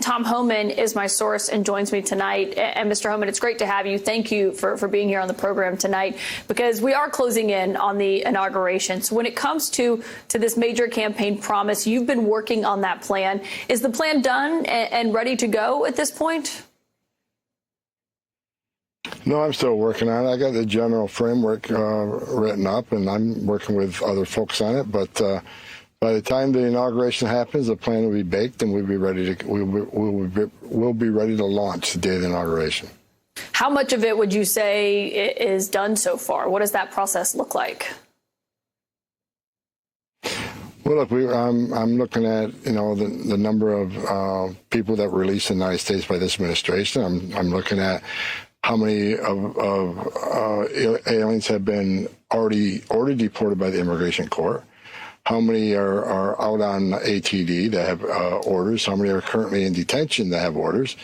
Tom Homan is my source and joins me tonight. And Mr. Homan, it's great to have you. Thank you for being here on the program tonight, because we are closing in on the inauguration. So when it comes to this major campaign promise, you've been working on that plan. Is the plan done and ready to go at this point? No, I'm still working on it. I got the general framework written up, and I'm working with other folks on it. But by the time the inauguration happens, the plan will be baked, and we'll be ready to launch the day of the inauguration. How much of it would you say is done so far? What does that process look like? Well, look, I'm looking at the number of people that were released in the United States by this administration. I'm looking at how many of aliens have been already deported by the Immigration Court. How many are out on ATD that have orders? How many are currently in detention that have orders?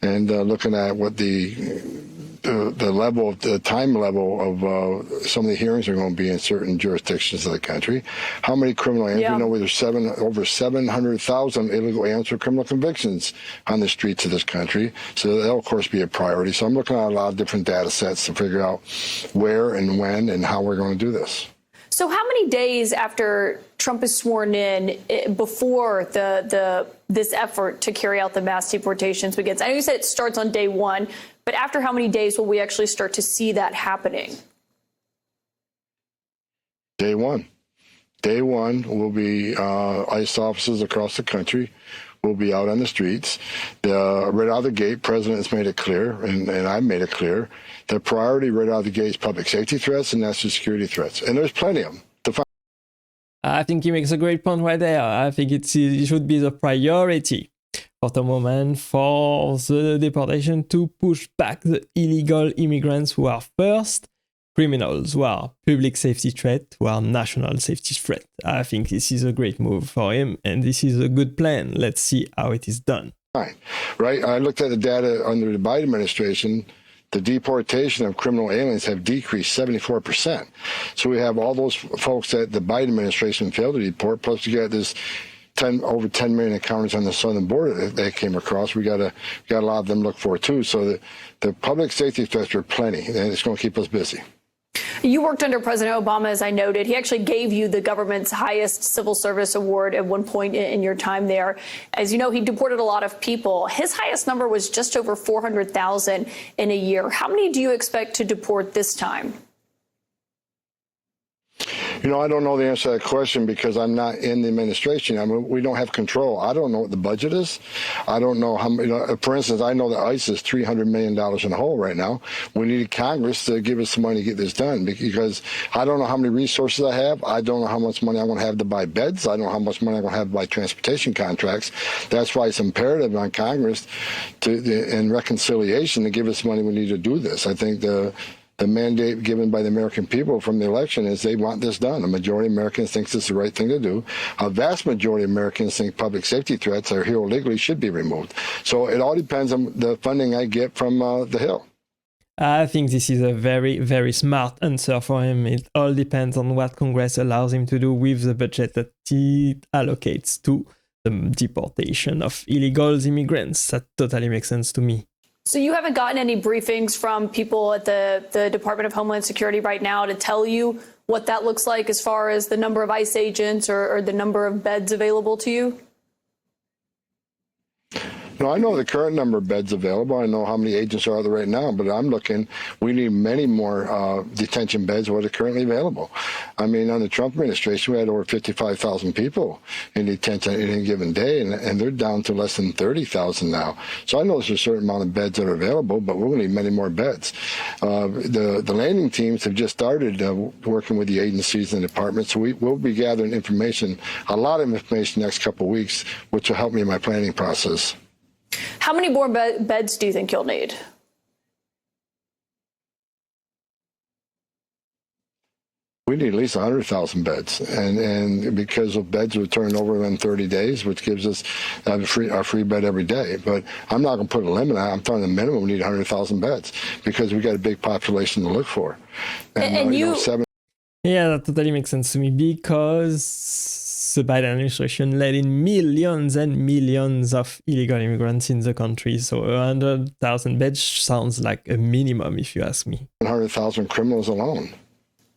And looking at what the level, the time level of some of the hearings are going to be in certain jurisdictions of the country. How many criminal aliens? Yeah. We know there's over 700,000 illegal aliens with criminal convictions on the streets of this country. So that'll, of course, be a priority. So I'm looking at a lot of different data sets to figure out where and when and how we're going to do this. So how many days after Trump is sworn in before this effort to carry out the mass deportations begins? I know you said it starts on day one, but after how many days will we actually start to see that happening? Day one. Day one will be ICE officers across the country will be out on the streets. Right out of the gate, President has made it clear, and I've made it clear, the priority right out of the gate is public safety threats and national security threats. And there's plenty of them. I think he makes a great point right there. I think it should be the priority for the moment for the deportation to push back the illegal immigrants who are first, criminals who are public safety threat, who are national safety threat. I think this is a great move for him, and this is a good plan. Let's see how it is done. Right. I looked at the data under the Biden administration. The deportation of criminal aliens have decreased 74%. So we have all those folks that the Biden administration failed to deport, plus you got this over 10 million encounters on the southern border that they came across. We got a lot of them to look for too. So the public safety threats are plenty, and it's going to keep us busy. You worked under President Obama, as I noted. He actually gave you the government's highest civil service award at one point in your time there. As you know, he deported a lot of people. His highest number was just over 400,000 in a year. How many do you expect to deport this time? I don't know the answer to that question because I'm not in the administration. I mean, we don't have control. I don't know what the budget is. I don't know how many. For instance, I know that ICE is $300 million in the hole right now. We need Congress to give us some money to get this done because I don't know how many resources I have. I don't know how much money I'm going to have to buy beds. I don't know how much money I'm going to have to buy transportation contracts. That's why it's imperative on Congress and reconciliation to give us money we need to do this. I think the mandate given by the American people from the election is they want this done. A majority of Americans think this is the right thing to do. A vast majority of Americans think public safety threats that are here illegally should be removed. So it all depends on the funding I get from the Hill. I think this is a very, very smart answer for him. It all depends on what Congress allows him to do with the budget that he allocates to the deportation of illegal immigrants. That totally makes sense to me. So you haven't gotten any briefings from people at the Department of Homeland Security right now to tell you what that looks like as far as the number of ICE agents or the number of beds available to you? No, I know the current number of beds available. I know how many agents are there right now, but I'm looking, we need many more detention beds than what are currently available. I mean, on the Trump administration, we had over 55,000 people in detention in any given day, and they're down to less than 30,000 now. So I know there's a certain amount of beds that are available, but we're going to need many more beds. The landing teams have just started working with the agencies and departments, so we'll be gathering information, a lot of information next couple of weeks, which will help me in my planning process. How many more beds do you think you'll need? We need at least 100,000 beds, and because of beds we're turning over in 30 days, which gives us a free bed every day. But I'm not going to put a limit on it. I'm telling the minimum we need 100,000 beds because we got a big population to look for. And Yeah, that totally makes sense to me because the Biden administration let in millions and millions of illegal immigrants in the country. So 100,000 beds sounds like a minimum, if you ask me. 100,000 criminals alone.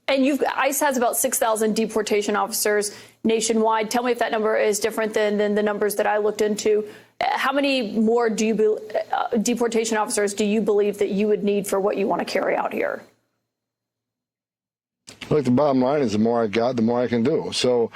And ICE has about 6,000 deportation officers nationwide. Tell me if that number is different than the numbers that I looked into. How many more deportation officers do you believe that you would need for what you want to carry out here? Look, the bottom line is the more I got, the more I can do. So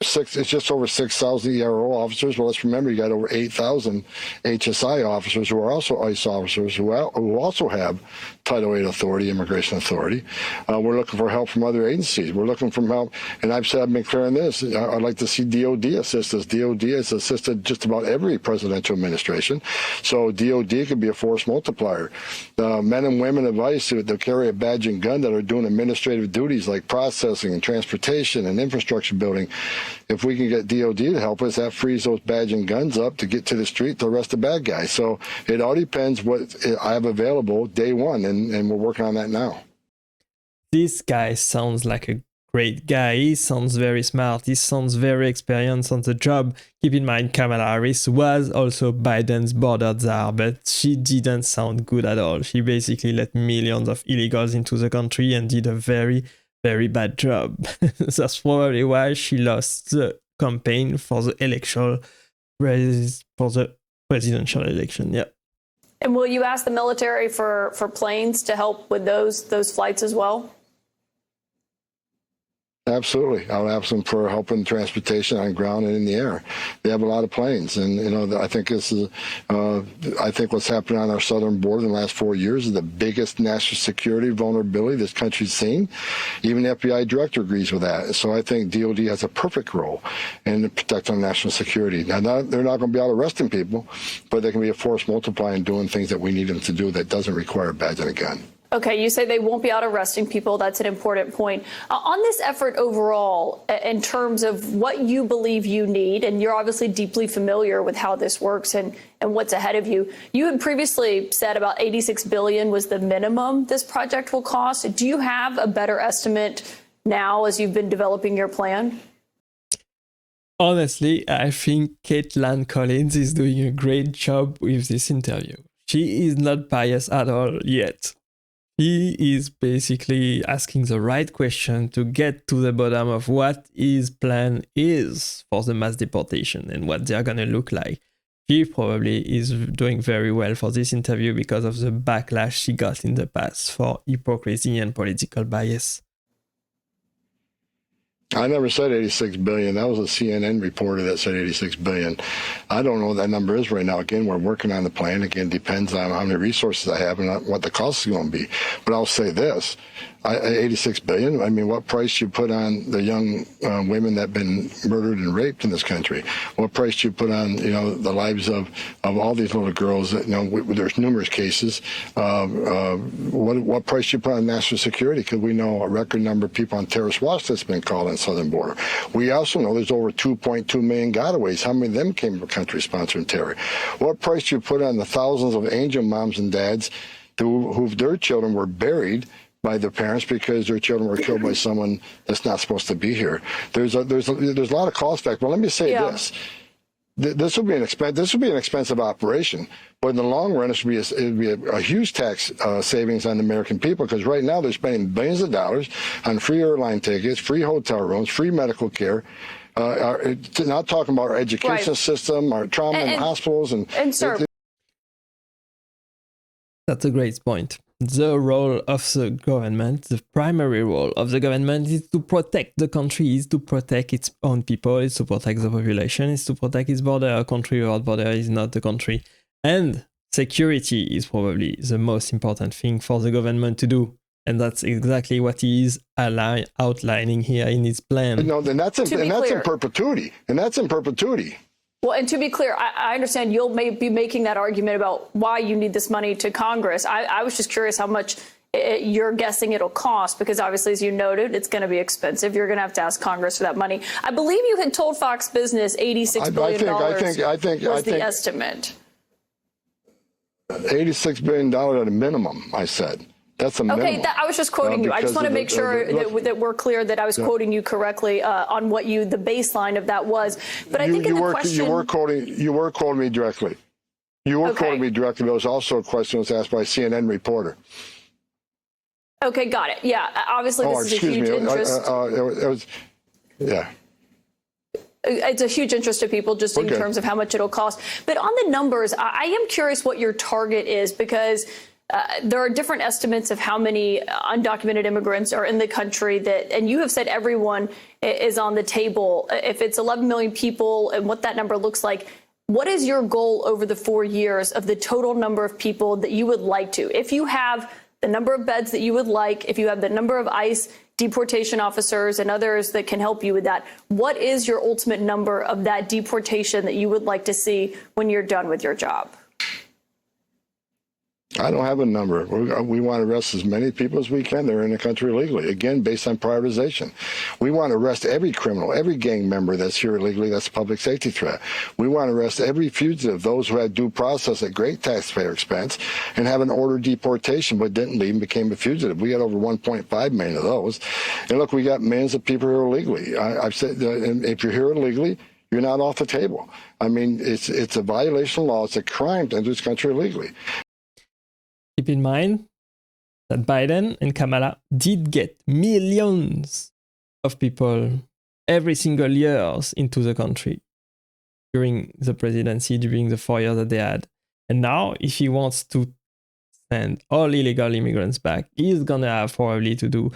it's just over 6,000 ERO officers. Well, let's remember you got over 8,000 HSI officers who are also ICE officers who also have Title VIII authority, immigration authority. We're looking for help from other agencies. We're looking for help, and I've been clear on this. I'd like to see DOD assist us. DOD has assisted just about every presidential administration. So DOD could be a force multiplier. The men and women of ICE that carry a badge and gun that are doing administrative duties like processing and transportation and infrastructure building. If we can get DOD to help us, that frees those badge and guns up to get to the street to arrest the bad guys. So it all depends what I have available day one, and we're working on that now. This guy sounds like a great guy. He sounds very smart. He sounds very experienced on the job. Keep in mind, Kamala Harris was also Biden's border czar, but she didn't sound good at all. She basically let millions of illegals into the country and did a very bad job. That's probably why she lost the campaign for the presidential election. Yeah. And will you ask the military for planes to help with those flights as well? Absolutely. I'll ask them for help in transportation on ground and in the air. They have a lot of planes. And, I think this is, I think what's happened on our southern border in the last 4 years is the biggest national security vulnerability this country's seen. Even the FBI director agrees with that. So I think DOD has a perfect role in protecting national security. Now, they're not going to be out arresting people, but they can be a force multiplier in doing things that we need them to do that doesn't require a badge and a gun. Okay, you say they won't be out arresting people. That's an important point. On this effort overall, in terms of what you believe you need, and you're obviously deeply familiar with how this works and what's ahead of you, you had previously said about $86 billion was the minimum this project will cost. Do you have a better estimate now as you've been developing your plan? Honestly, I think Kaitlan Collins is doing a great job with this interview. She is not biased at all yet. He is basically asking the right question to get to the bottom of what his plan is for the mass deportation and what they're going to look like. She probably is doing very well for this interview because of the backlash she got in the past for hypocrisy and political bias. I never said 86 billion. That was a CNN reporter that said 86 billion. I don't know what that number is right now. Again, we're working on the plan. Again, depends on how many resources I have and what the cost is going to be. But I'll say this. 86 billion. I mean, what price you put on the young women that have been murdered and raped in this country? What price you put on, the lives of all these little girls? There's numerous cases. What price you put on national security? Because we know a record number of people on terrorist watch that's been called on the southern border. We also know there's over 2.2 million gotaways. How many of them came from countries sponsoring terror? What price you put on the thousands of angel moms and dads who their children were buried by their parents because their children were killed by someone that's not supposed to be here? There's a lot of cost factor. Well, let me say this. This will be an expensive operation, but in the long run, it would be a huge tax savings on the American people, because right now they're spending billions of dollars on free airline tickets, free hotel rooms, free medical care. Not talking about our education system, our trauma and hospitals, and sir. That's a great point. The role of the government, the primary role of the government, is to protect the country, is to protect its own people, is to protect the population, is to protect its border. A country without border is not a country. And security is probably the most important thing for the government to do. And that's exactly what he is outlining here in his plan. And that's in perpetuity. And that's in perpetuity. Well, and to be clear, I understand you'll be making that argument about why you need this money to Congress. I was just curious how much you're guessing it'll cost, because obviously, as you noted, it's going to be expensive. You're going to have to ask Congress for that money. I believe you had told Fox Business $86 billion was the estimate. $86 billion at a minimum, I said. That's a minimum. Okay, I was just quoting you. I just want to make sure that we're clear that I was quoting you correctly on what the baseline of that was. But I think in the question... You were quoting me directly. You were quoting me directly, but it was also a question that was asked by a CNN reporter. Okay, got it. Yeah, obviously this is a huge interest. It's a huge interest to people just in terms of how much it'll cost. But on the numbers, I am curious what your target is, because there are different estimates of how many undocumented immigrants are in the country and you have said everyone is on the table. If it's 11 million people and what that number looks like, what is your goal over the 4 years of the total number of people that you would like to? If you have the number of beds that you would like, if you have the number of ICE deportation officers and others that can help you with that, what is your ultimate number of that deportation that you would like to see when you're done with your job? I don't have a number. We want to arrest as many people as we can that are in the country illegally, again, based on prioritization. We want to arrest every criminal, every gang member that's here illegally, that's a public safety threat. We want to arrest every fugitive, those who had due process at great taxpayer expense and have an ordered deportation but didn't leave and became a fugitive. We had over 1.5 million of those. And look, we got millions of people here illegally. I've said, if you're here illegally, you're not off the table. I mean, it's a violation of law. It's a crime to enter this country illegally. Keep in mind that Biden and Kamala did get millions of people every single year into the country during the presidency, during the 4 years that they had. And now, if he wants to send all illegal immigrants back, he's going to have probably to do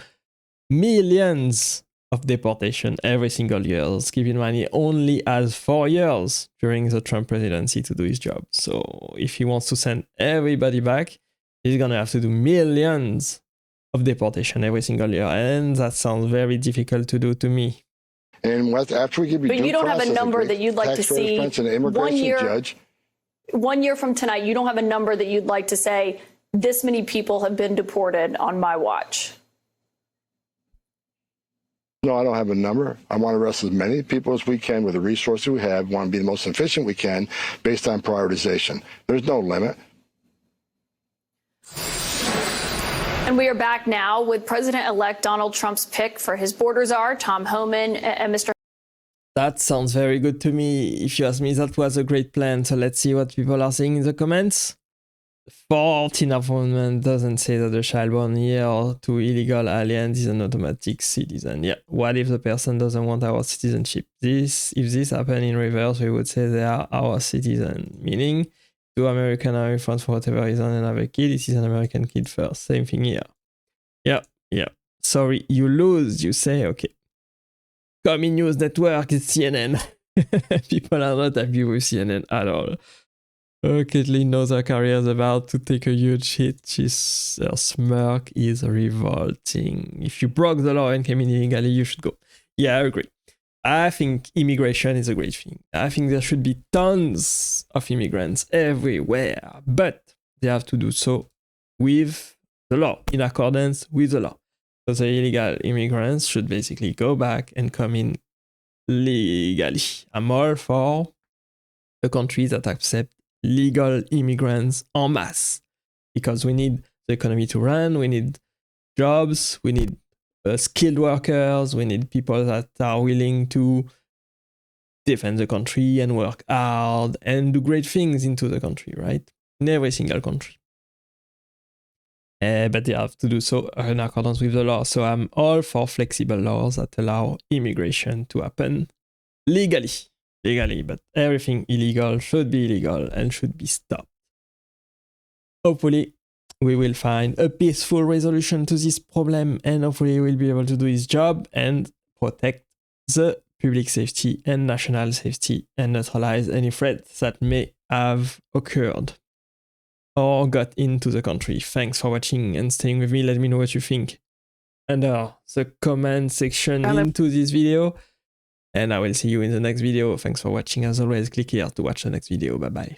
millions of deportation every single year. Keep in mind, he only has 4 years during the Trump presidency to do his job. So if he wants to send everybody back, he's going to have to do millions of deportation every single year. And that sounds very difficult to do to me. And after we give you, but you don't have a number that you'd like to see 1 year from tonight. You don't have a number that you'd like to say, this many people have been deported on my watch. No, I don't have a number. I want to arrest as many people as we can with the resources we have. Want to be the most efficient we can based on prioritization. There's no limit. And we are back now with President-elect Donald Trump's pick for his border czar, Tom Homan, and Mr. That sounds very good to me. If you ask me, that was a great plan. So let's see what people are saying in the comments. 14th Amendment doesn't say that a child born here to illegal aliens is an automatic citizen. Yeah, what if the person doesn't want our citizenship? If this happened in reverse, we would say they are our citizen, meaning to American are in France for whatever reason and have a kid, this is an American kid first. Same thing here. Yeah. Sorry, you lose, you say, okay. Coming News Network is CNN. People are not happy with CNN at all. Kaitlan knows her career is about to take a huge hit. Her smirk is revolting. If you broke the law and came in illegally, you should go. Yeah, I agree. I think immigration is a great thing. I think there should be tons of immigrants everywhere, but they have to do so with the law, in accordance with the law. So the illegal immigrants should basically go back and come in legally. I'm all for a country that accepts legal immigrants en masse, because we need the economy to run, we need jobs, we need skilled workers, we need people that are willing to defend the country and work hard and do great things into the country, right? In every single country. But they have to do so in accordance with the law. So I'm all for flexible laws that allow immigration to happen legally, but everything illegal should be illegal and should be stopped. Hopefully, we will find a peaceful resolution to this problem, and hopefully we'll be able to do his job and protect the public safety and national safety and neutralize any threats that may have occurred or got into the country. Thanks for watching and staying with me. Let me know what you think under the comment section into this video, and I will see you in the next video. Thanks for watching. As always, click here to watch the next video. Bye bye.